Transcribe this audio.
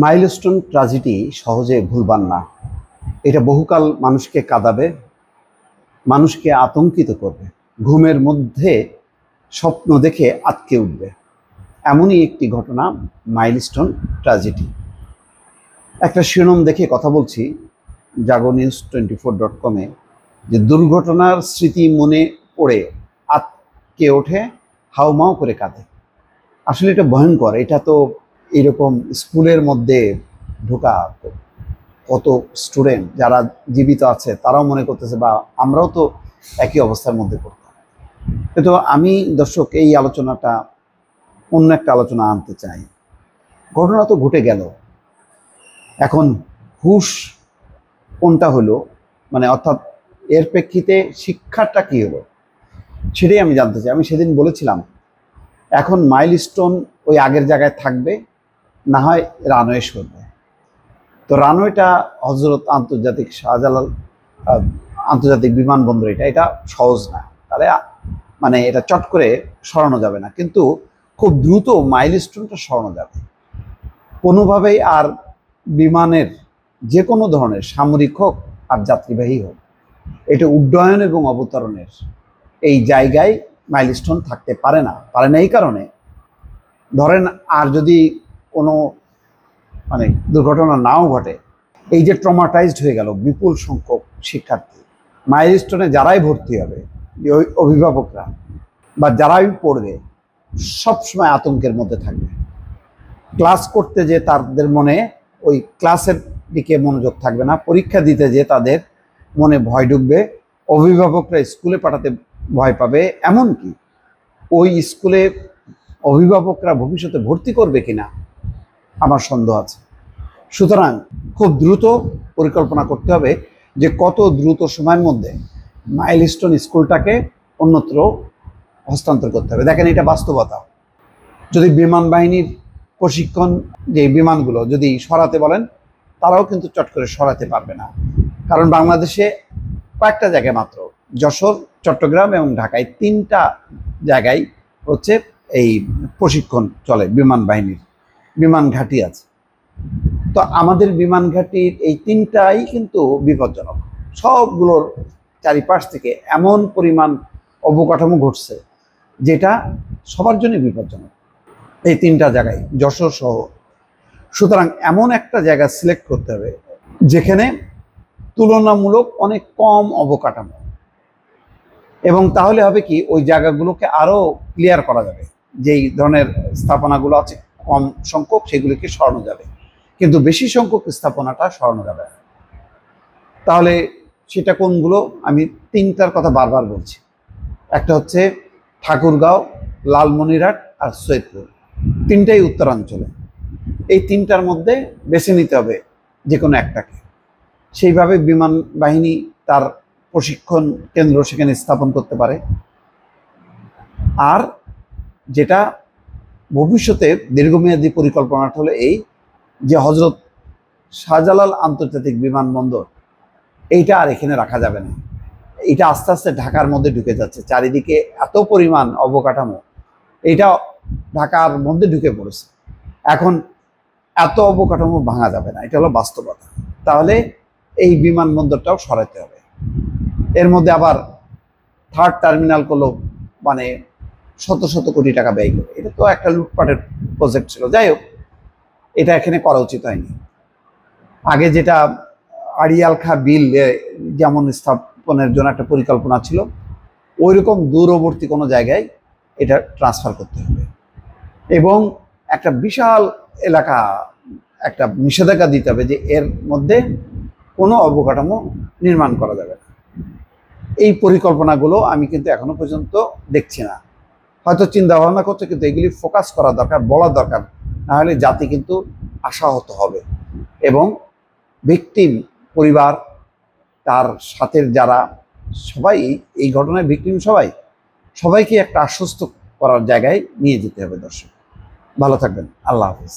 Milestone tragedy সহজে ভুলবার না। এটা বহুকাল মানুষকে কাঁদাবে, মানুষকে আতঙ্কিত করবে, ঘুমের মধ্যে স্বপ্ন দেখে আটকে উঠবে। এমনই একটি ঘটনা মাইলস্টোন ট্র্যাজেডি। একটা শিরোনাম দেখে কথা বলছি jagonews24.com-এ, যে দুর্ঘটনার স্মৃতি মনে পড়ে আটকে ওঠে, হাউমাউ করে কাঁদে। আসলে এটা ভয়ঙ্কর। এটা তো এরকম স্কুলের মধ্যে ঢোকা, কত স্টুডেন্ট যারা জীবিত আছে তারাও মনে করতেছে, বা আমরাও তো একই অবস্থার মধ্যে পড়তাম। কিন্তু আমি দর্শক এই আলোচনাটা অন্য একটা আলোচনা আনতে চাই। ঘটনা তো ঘটে গেল, এখন হুশ কোনটা হলো, মানে অর্থাৎ এর প্রেক্ষিতে শিক্ষাটা কি হলো সেটাই আমি জানতে চাই। আমি সেদিন বলেছিলাম এখন মাইলস্টোন ওই আগের জায়গায় থাকবে, না হয় রানওয়ে সরবে। তো রানওয়েটা হজরত আন্তর্জাতিক শাহজালাল আন্তর্জাতিক বিমানবন্দর, এটা সহজ না, তাহলে মানে এটা চট করে সরানো যাবে না, কিন্তু খুব দ্রুত মাইলস্টোনটা সরানো যাবে কোনোভাবেই। আর বিমানের যে কোনো ধরনের, সামরিক হোক আর যাত্রীবাহী হোক, এটা উড্ডয়ন এবং অবতরণের এই জায়গায় মাইলস্টোন থাকতে পারে না। এই কারণে ধরেন আর যদি কোনো মানে দুর্ঘটনা নাও ঘটে, এই যে ট্রমাটাইজড হয়ে গেল বিপুল সংখ্যক শিক্ষার্থী, মাইলস্টোনে যারাই ভর্তি হবে, ওই অভিভাবকরা বা যারাই পড়বে, সবসময় আতঙ্কের মধ্যে থাকবে। ক্লাস করতে যে তাদের মনে ওই ক্লাসের দিকে মনোযোগ থাকবে না, পরীক্ষা দিতে যে তাদের মনে ভয় ঢুকবে, অভিভাবকরা স্কুলে পাঠাতে ভয় পাবে, এমনকি ওই স্কুলে অভিভাবকরা ভবিষ্যতে ভর্তি করবে কিনা আমার সন্দেহ আছে। সুতরাং খুব দ্রুত পরিকল্পনা করতে হবে যে কত দ্রুত সময়ের মধ্যে মাইলস্টোন স্কুলটাকে অন্যত্র হস্তান্তর করতে হবে। দেখেন, এটা বাস্তবতা। যদি বিমান বাহিনীর প্রশিক্ষণ যে বিমানগুলো যদি সরাতে বলেন, তারাও কিন্তু চট করে সরাতে পারবে না, কারণ বাংলাদেশে কয়েকটা জায়গায় মাত্র, যশোর, চট্টগ্রাম এবং ঢাকায়, তিনটা জায়গায় হচ্ছে এই প্রশিক্ষণ চলে। বিমান বাহিনীর বিমান ঘাঁটি আছে। তো আমাদের বিমান ঘাঁটির এই তিনটাই কিন্তু বিপজ্জনক। সবগুলোর চারিপাশ থেকে এমন পরিমাণ অবকাঠামো ঘটছে যেটা সবার জন্য বিপজ্জনক, এই তিনটা জায়গায়, যশোর সহ। সুতরাং এমন একটা জায়গা সিলেক্ট করতে হবে যেখানে তুলনামূলক অনেক কম অবকাঠামো, এবং তাহলে হবে কি, ওই জায়গাগুলোকে আরও ক্লিয়ার করা যাবে। যেই ধরনের স্থাপনাগুলো আছে কম সংখ্যক, সেগুলিকে সরানো যাবে, কিন্তু বেশি সংখ্যক স্থাপনাটা সরানো যাবে না। তাহলে সেটা কোনগুলো? আমি তিনটার কথা বারবার বলছি। একটা হচ্ছে ঠাকুরগাঁও, লালমনিরহাট আর সৈয়দপুর, তিনটাই উত্তরাঞ্চলে। এই তিনটার মধ্যে বেছে নিতে হবে যে কোনো একটাকে। সেইভাবে বিমান বাহিনী তার প্রশিক্ষণ কেন্দ্র সেখানে স্থাপন করতে পারে। আর যেটা ভবিষ্যতে দীর্ঘমেয়াদী পরিকল্পনাটা হলো এই, যে হজরত শাহজালাল আন্তর্জাতিক বিমানবন্দর, এইটা আর এখানে রাখা যাবে না। এটা আস্তে আস্তে ঢাকার মধ্যে ঢুকে যাচ্ছে, চারিদিকে এত পরিমাণ অবকাঠামো, এইটা ঢাকার মধ্যে ঢুকে পড়েছে। এখন এত অবকাঠামো ভাঙা যাবে না, এটা হলো বাস্তবতা। তাহলে এই বিমানবন্দরটাও সরাতে হবে। এর মধ্যে আবার থার্ড টার্মিনাল করলো, মানে শত শত কোটি টাকা ব্যয় করে। এটা তো একটা লুটপাটের প্রজেক্ট ছিল। যাই হোক, এটা এখানে করা উচিত হয়নি। আগে যেটা আড়িয়াল খাঁ বিল যেমন স্থাপনের জন্য একটা পরিকল্পনা ছিল, ওই রকম দূরবর্তী কোনো জায়গায় এটা ট্রান্সফার করতে হবে, এবং একটা বিশাল এলাকা একটা নিষেধাজ্ঞা দিতে হবে যে এর মধ্যে কোনো অবকাঠামো নির্মাণ করা যাবে না। এই পরিকল্পনাগুলো আমি কিন্তু এখনো পর্যন্ত দেখছি না। হয়তো চিন্তা ভাবনা করছে, কিন্তু এগুলি ফোকাস করা দরকার, বলা দরকার, নাহলে জাতি কিন্তু আশাহত হবে। এবং ভিকটিম পরিবার, তার সাথে যারা সবাই এই ঘটনায় ভিকটিম, সবাইকে একটা আশ্বস্ত করার জায়গায় নিয়ে যেতে হবে। দর্শক ভালো থাকবেন, আল্লাহ হাফিজ।